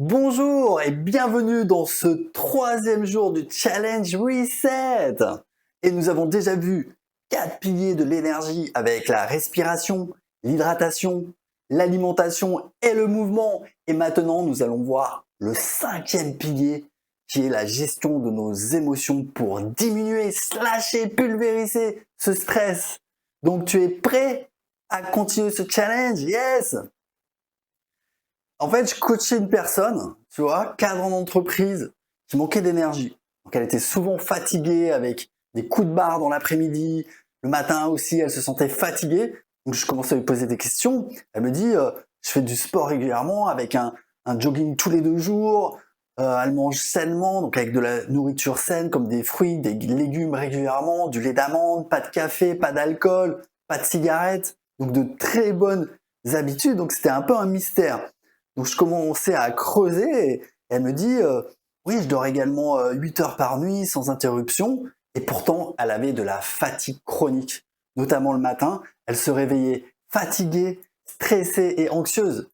Bonjour et bienvenue dans ce troisième jour du Challenge Reset. Et nous avons déjà vu 4 piliers de l'énergie avec la respiration, l'hydratation, l'alimentation et le mouvement. Et maintenant, nous allons voir le 5e pilier qui est la gestion de nos émotions pour diminuer, slasher, pulvériser ce stress. Donc tu es prêt à continuer ce challenge? Yes! En fait, je coachais une personne, tu vois, cadre en entreprise, qui manquait d'énergie. Donc elle était souvent fatiguée avec des coups de barre dans l'après-midi. Le matin aussi, elle se sentait fatiguée. Donc je commençais à lui poser des questions. Elle me dit, je fais du sport régulièrement avec un jogging tous les 2 jours. Elle mange sainement, donc avec de la nourriture saine comme des fruits, des légumes régulièrement, du lait d'amande, pas de café, pas d'alcool, pas de cigarettes. Donc de très bonnes habitudes. Donc c'était un peu un mystère. Donc je commençais à creuser et elle me dit oui, je dors également 8 heures par nuit sans interruption et pourtant elle avait de la fatigue chronique, notamment le matin, elle se réveillait fatiguée, stressée et anxieuse.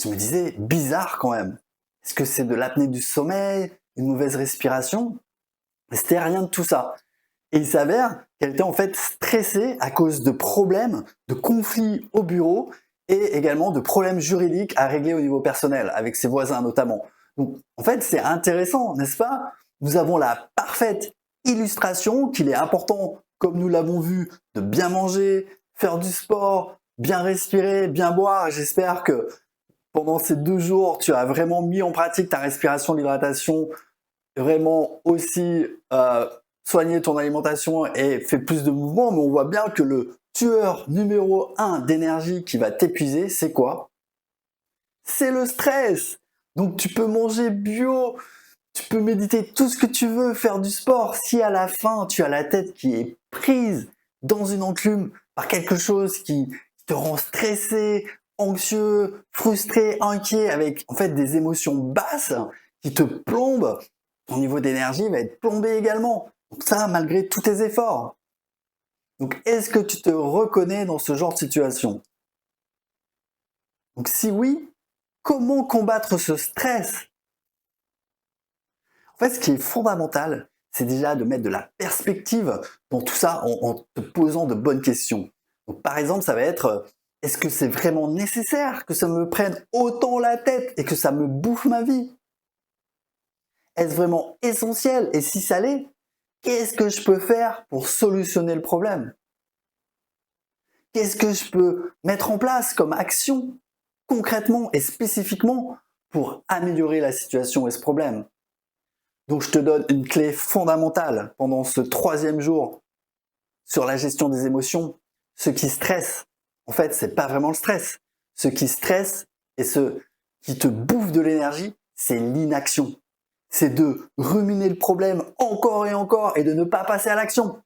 Je me disais bizarre quand même. Est-ce que c'est de l'apnée du sommeil, une mauvaise respiration? C'était rien de tout ça. Et il s'avère qu'elle était en fait stressée à cause de problèmes, de conflits au bureau et également de problèmes juridiques à régler au niveau personnel, avec ses voisins notamment. Donc en fait c'est intéressant, n'est-ce pas? Nous avons la parfaite illustration qu'il est important, comme nous l'avons vu, de bien manger, faire du sport, bien respirer, bien boire. J'espère que pendant ces 2 jours, tu as vraiment mis en pratique ta respiration, l'hydratation, vraiment aussi soigner ton alimentation et faire plus de mouvement, mais on voit bien que le tueur numéro 1 d'énergie qui va t'épuiser, c'est quoi? C'est le stress. Donc tu peux manger bio, tu peux méditer tout ce que tu veux, faire du sport. Si à la fin tu as la tête qui est prise dans une enclume par quelque chose qui te rend stressé, anxieux, frustré, inquiet, avec en fait des émotions basses qui te plombent, ton niveau d'énergie va être plombé également. Donc ça, malgré tous tes efforts. Donc est-ce que tu te reconnais dans ce genre de situation? Donc si oui, comment combattre ce stress? En fait, ce qui est fondamental, c'est déjà de mettre de la perspective dans tout ça en te posant de bonnes questions. Donc, par exemple, ça va être est-ce que c'est vraiment nécessaire que ça me prenne autant la tête et que ça me bouffe ma vie? Est-ce vraiment essentiel? Et si ça l'est, qu'est-ce que je peux faire pour solutionner le problème? Qu'est-ce que je peux mettre en place comme action concrètement et spécifiquement pour améliorer la situation et ce problème? Donc je te donne une clé fondamentale pendant ce 3e jour sur la gestion des émotions. Ce qui stresse, en fait, c'est pas vraiment le stress. Ce qui stresse et ce qui te bouffe de l'énergie, c'est l'inaction. C'est de ruminer le problème encore et encore et de ne pas passer à l'action.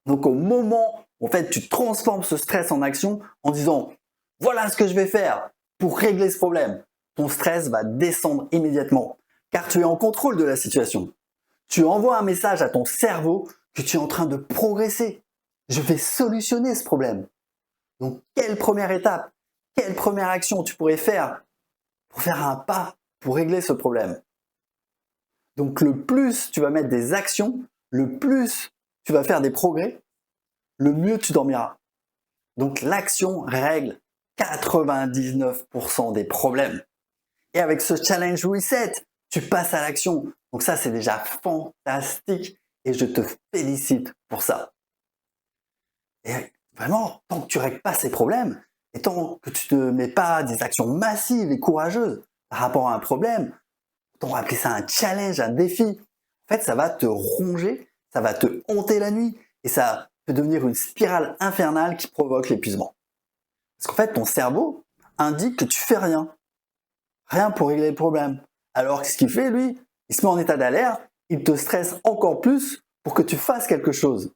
Donc au moment où en fait tu transformes ce stress en action en disant voilà ce que je vais faire pour régler ce problème, ton stress va descendre immédiatement car tu es en contrôle de la situation. Tu envoies un message à ton cerveau que tu es en train de progresser. Je vais solutionner ce problème. Donc quelle première étape, quelle première action tu pourrais faire pour faire un pas pour régler ce problème? Donc le plus tu vas mettre des actions, le plus tu vas faire des progrès, le mieux tu dormiras. Donc l'action règle 99% des problèmes. Et avec ce challenge reset, tu passes à l'action. Donc ça, c'est déjà fantastique et je te félicite pour ça. Et vraiment, tant que tu règles pas ces problèmes, et tant que tu ne mets pas des actions massives et courageuses par rapport à un problème, on va appeler ça un challenge, un défi. En fait, ça va te ronger, ça va te hanter la nuit et ça peut devenir une spirale infernale qui provoque l'épuisement. Parce qu'en fait, ton cerveau indique que tu fais rien. Rien pour régler le problème. Alors qu'est-ce qu'il fait, lui? Il se met en état d'alerte, il te stresse encore plus pour que tu fasses quelque chose.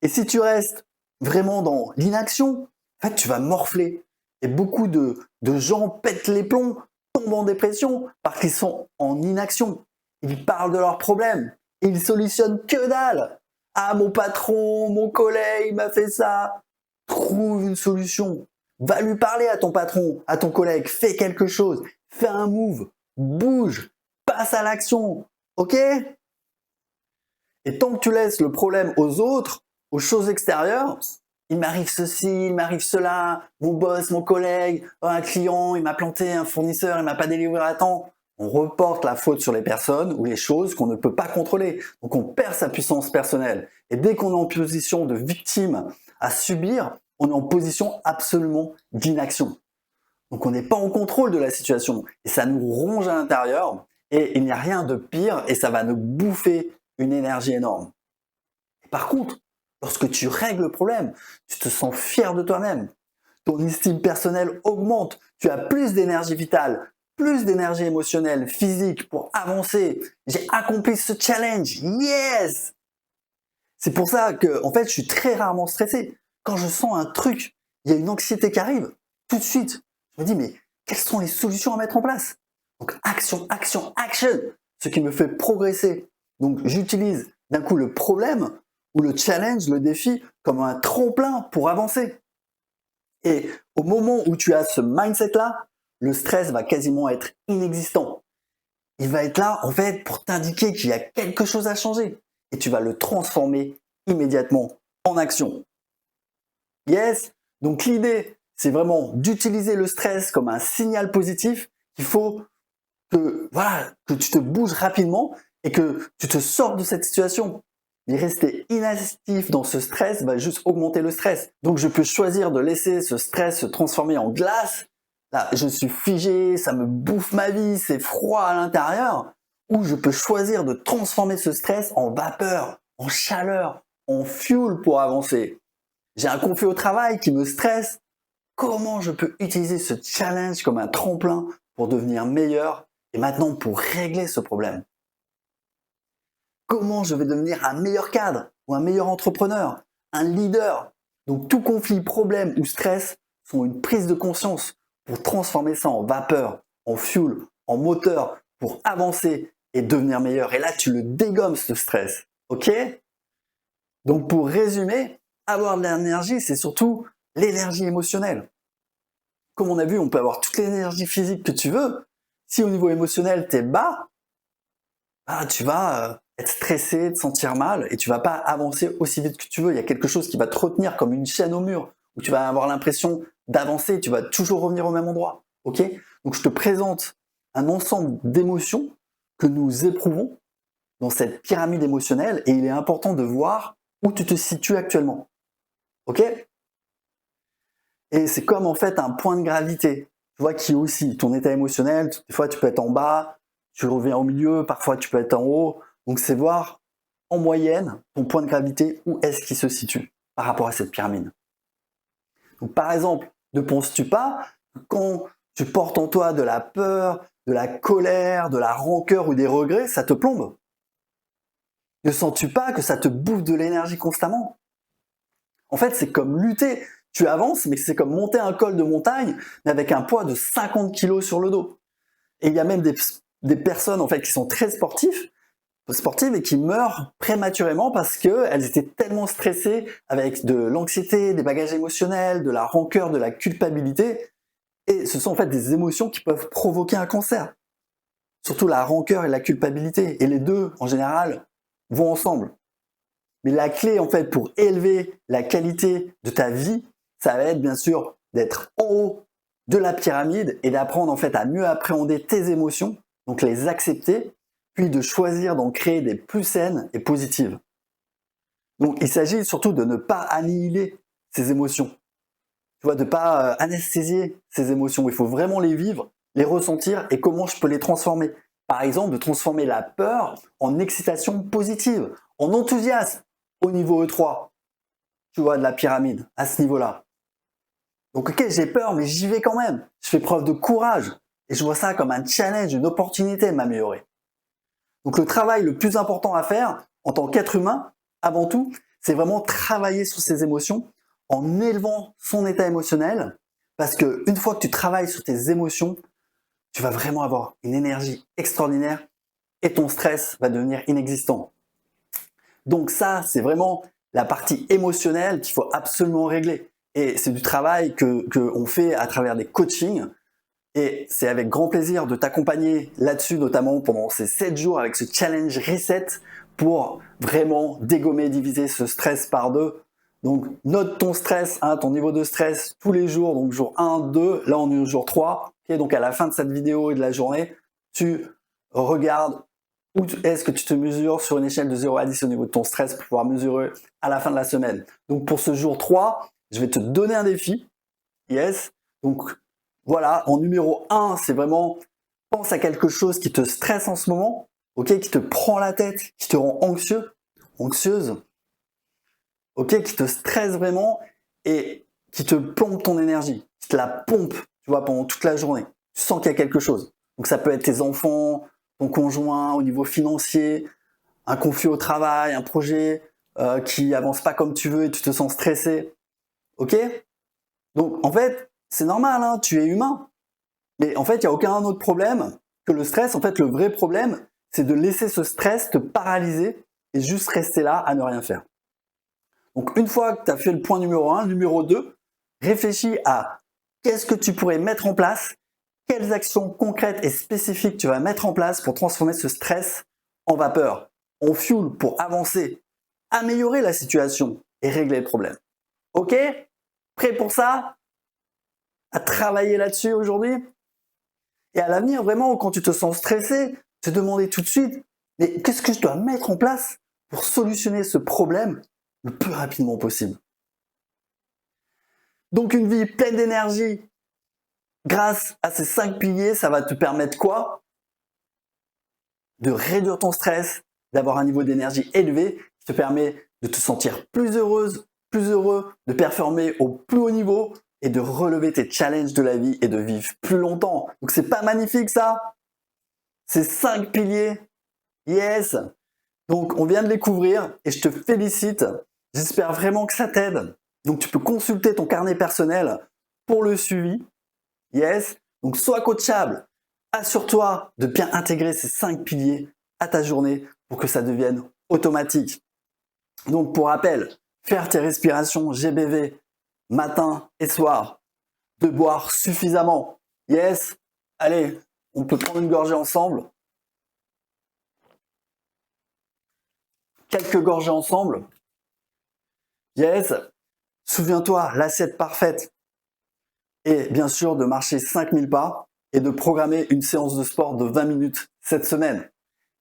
Et si tu restes vraiment dans l'inaction, en fait, tu vas morfler. Et beaucoup de gens pètent les plombs, tombent en dépression parce qu'ils sont en inaction. Ils parlent de leurs problèmes et ils solutionnent que dalle. Ah, mon patron, mon collègue m'a fait ça. Trouve une solution. Va lui parler à ton patron, à ton collègue. Fais quelque chose. fais un move, bouge, passe à l'action, ok? Et tant que tu laisses le problème aux autres, aux choses extérieures, il m'arrive ceci, il m'arrive cela, mon boss, mon collègue, un client, il m'a planté, un fournisseur, il m'a pas délivré à temps. On reporte la faute sur les personnes ou les choses qu'on ne peut pas contrôler. Donc on perd sa puissance personnelle. Et dès qu'on est en position de victime à subir, on est en position absolument d'inaction. Donc on n'est pas en contrôle de la situation. Et ça nous ronge à l'intérieur. Et il n'y a rien de pire et ça va nous bouffer une énergie énorme. Par contre, lorsque tu règles le problème, tu te sens fier de toi-même. Ton estime personnelle augmente. Tu as plus d'énergie vitale, plus d'énergie émotionnelle, physique pour avancer. J'ai accompli ce challenge. Yes! C'est pour ça que, en fait, je suis très rarement stressé. Quand je sens un truc, il y a une anxiété qui arrive, tout de suite, je me dis, mais quelles sont les solutions à mettre en place? Donc, action, action, action! Ce qui me fait progresser. Donc, j'utilise d'un coup le problème ou le challenge, le défi, comme un tremplin pour avancer. Et au moment où tu as ce mindset-là, le stress va quasiment être inexistant. Il va être là, en fait, pour t'indiquer qu'il y a quelque chose à changer. Et tu vas le transformer immédiatement en action. Yes? Donc l'idée, c'est vraiment d'utiliser le stress comme un signal positif. Il faut que tu te bouges rapidement et que tu te sors de cette situation. Mais rester inactif dans ce stress va juste augmenter le stress. Donc je peux choisir de laisser ce stress se transformer en glace. Là, je suis figé, ça me bouffe ma vie, c'est froid à l'intérieur. Ou je peux choisir de transformer ce stress en vapeur, en chaleur, en fuel pour avancer. J'ai un conflit au travail qui me stresse. Comment je peux utiliser ce challenge comme un tremplin pour devenir meilleur et maintenant pour régler ce problème? Comment je vais devenir un meilleur cadre ou un meilleur entrepreneur, un leader? Donc tout conflit, problème ou stress sont une prise de conscience pour transformer ça en vapeur, en fuel, en moteur pour avancer et devenir meilleur. Et là, tu le dégommes ce stress. Ok? Donc pour résumer, avoir de l'énergie, c'est surtout l'énergie émotionnelle. Comme on a vu, on peut avoir toute l'énergie physique que tu veux. Si au niveau émotionnel, tu es bas, tu vas être stressé, te sentir mal et tu vas pas avancer aussi vite que tu veux. Il y a quelque chose qui va te retenir comme une chaîne au mur où tu vas avoir l'impression d'avancer, tu vas toujours revenir au même endroit. Ok? Donc je te présente un ensemble d'émotions que nous éprouvons dans cette pyramide émotionnelle et il est important de voir où tu te situes actuellement. Ok? Et c'est comme en fait un point de gravité, tu vois, qui est aussi ton état émotionnel. Des fois, tu peux être en bas, tu reviens au milieu, parfois tu peux être en haut. Donc c'est voir en moyenne ton point de gravité, où est-ce qu'il se situe par rapport à cette pyramide. Donc par exemple, ne penses-tu pas que quand tu portes en toi de la peur, de la colère, de la rancœur ou des regrets, ça te plombe? Ne sens-tu pas que ça te bouffe de l'énergie constamment? En fait, c'est comme lutter. Tu avances, mais c'est comme monter un col de montagne, mais avec un poids de 50 kg sur le dos. Et il y a même des personnes en fait qui sont très sportives et qui meurent prématurément parce qu'elles étaient tellement stressées avec de l'anxiété, des bagages émotionnels, de la rancœur, de la culpabilité. Et ce sont en fait des émotions qui peuvent provoquer un cancer. Surtout la rancœur et la culpabilité. Et les deux, en général, vont ensemble. Mais la clé, en fait, pour élever la qualité de ta vie, ça va être bien sûr d'être en haut de la pyramide et d'apprendre en fait à mieux appréhender tes émotions, donc les accepter, puis de choisir d'en créer des plus saines et positives. Donc il s'agit surtout de ne pas annihiler ces émotions. Tu vois, de ne pas anesthésier ces émotions. Il faut vraiment les vivre, les ressentir et comment je peux les transformer. Par exemple, de transformer la peur en excitation positive, en enthousiasme au niveau E3, tu vois, de la pyramide, à ce niveau-là. Donc ok, j'ai peur, mais j'y vais quand même. Je fais preuve de courage. Et je vois ça comme un challenge, une opportunité de m'améliorer. Donc le travail le plus important à faire en tant qu'être humain, avant tout, c'est vraiment travailler sur ses émotions en élevant son état émotionnel. Parce qu'une fois que tu travailles sur tes émotions, tu vas vraiment avoir une énergie extraordinaire et ton stress va devenir inexistant. Donc ça, c'est vraiment la partie émotionnelle qu'il faut absolument régler. Et c'est du travail qu'on fait à travers des coachings Et c'est avec grand plaisir de t'accompagner là-dessus, notamment pendant ces 7 jours avec ce challenge reset pour vraiment dégommer, diviser ce stress par 2. Donc note ton stress, ton niveau de stress tous les jours, donc jour 1, 2, là on est au jour 3. Okay, donc à la fin de cette vidéo et de la journée, tu regardes où est-ce que tu te mesures sur une échelle de 0 à 10 au niveau de ton stress pour pouvoir mesurer à la fin de la semaine. Donc pour ce jour 3, je vais te donner un défi. Yes. Donc voilà, en numéro 1, c'est vraiment pense à quelque chose qui te stresse en ce moment, ok, qui te prend la tête, qui te rend anxieux, anxieuse, ok, qui te stresse vraiment et qui te pompe ton énergie, qui te la pompe, tu vois, pendant toute la journée. Tu sens qu'il y a quelque chose. Donc ça peut être tes enfants, ton conjoint, au niveau financier, un conflit au travail, un projet qui avance pas comme tu veux et tu te sens stressé, ok. Donc en fait, c'est normal, hein, tu es humain. Mais en fait, il n'y a aucun autre problème que le stress. En fait, le vrai problème, c'est de laisser ce stress te paralyser et juste rester là à ne rien faire. Donc une fois que tu as fait le point numéro 1, numéro 2, réfléchis à qu'est-ce que tu pourrais mettre en place, quelles actions concrètes et spécifiques tu vas mettre en place pour transformer ce stress en vapeur, en fuel pour avancer, améliorer la situation et régler le problème. Ok? Prêt pour ça? À travailler là-dessus aujourd'hui? Et à l'avenir, vraiment, quand tu te sens stressé, te demander tout de suite, mais qu'est-ce que je dois mettre en place pour solutionner ce problème le plus rapidement possible? Donc une vie pleine d'énergie, grâce à ces 5 piliers, ça va te permettre quoi? De réduire ton stress, d'avoir un niveau d'énergie élevé, qui te permet de te sentir plus heureuse, plus heureux, de performer au plus haut niveau, et de relever tes challenges de la vie et de vivre plus longtemps. Donc c'est pas magnifique ça? Ces 5 piliers, yes. Donc on vient de les couvrir et je te félicite. J'espère vraiment que ça t'aide. Donc tu peux consulter ton carnet personnel pour le suivi, yes. Donc sois coachable. Assure-toi de bien intégrer ces 5 piliers à ta journée pour que ça devienne automatique. Donc pour rappel, faire tes respirations GBV matin et soir, de boire suffisamment. Yes, allez, on peut prendre une gorgée ensemble. Quelques gorgées ensemble. Yes, souviens-toi, l'assiette parfaite. Et bien sûr, de marcher 5000 pas et de programmer une séance de sport de 20 minutes cette semaine.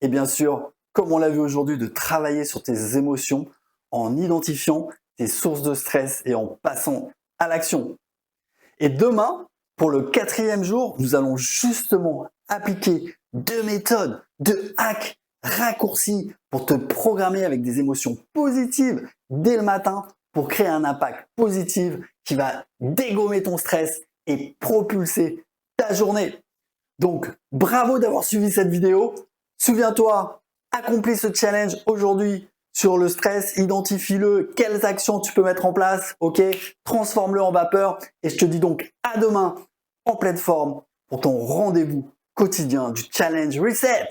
Et bien sûr, comme on l'a vu aujourd'hui, de travailler sur tes émotions en identifiant tes sources de stress et en passant à l'action. Et demain, pour le 4e jour, nous allons justement appliquer 2 méthodes, 2 hacks raccourcis pour te programmer avec des émotions positives dès le matin pour créer un impact positif qui va dégommer ton stress et propulser ta journée. Donc, bravo d'avoir suivi cette vidéo. Souviens-toi, accomplis ce challenge aujourd'hui sur le stress, identifie-le, quelles actions tu peux mettre en place, ok? Transforme-le en vapeur et je te dis donc à demain en pleine forme pour ton rendez-vous quotidien du Challenge Reset.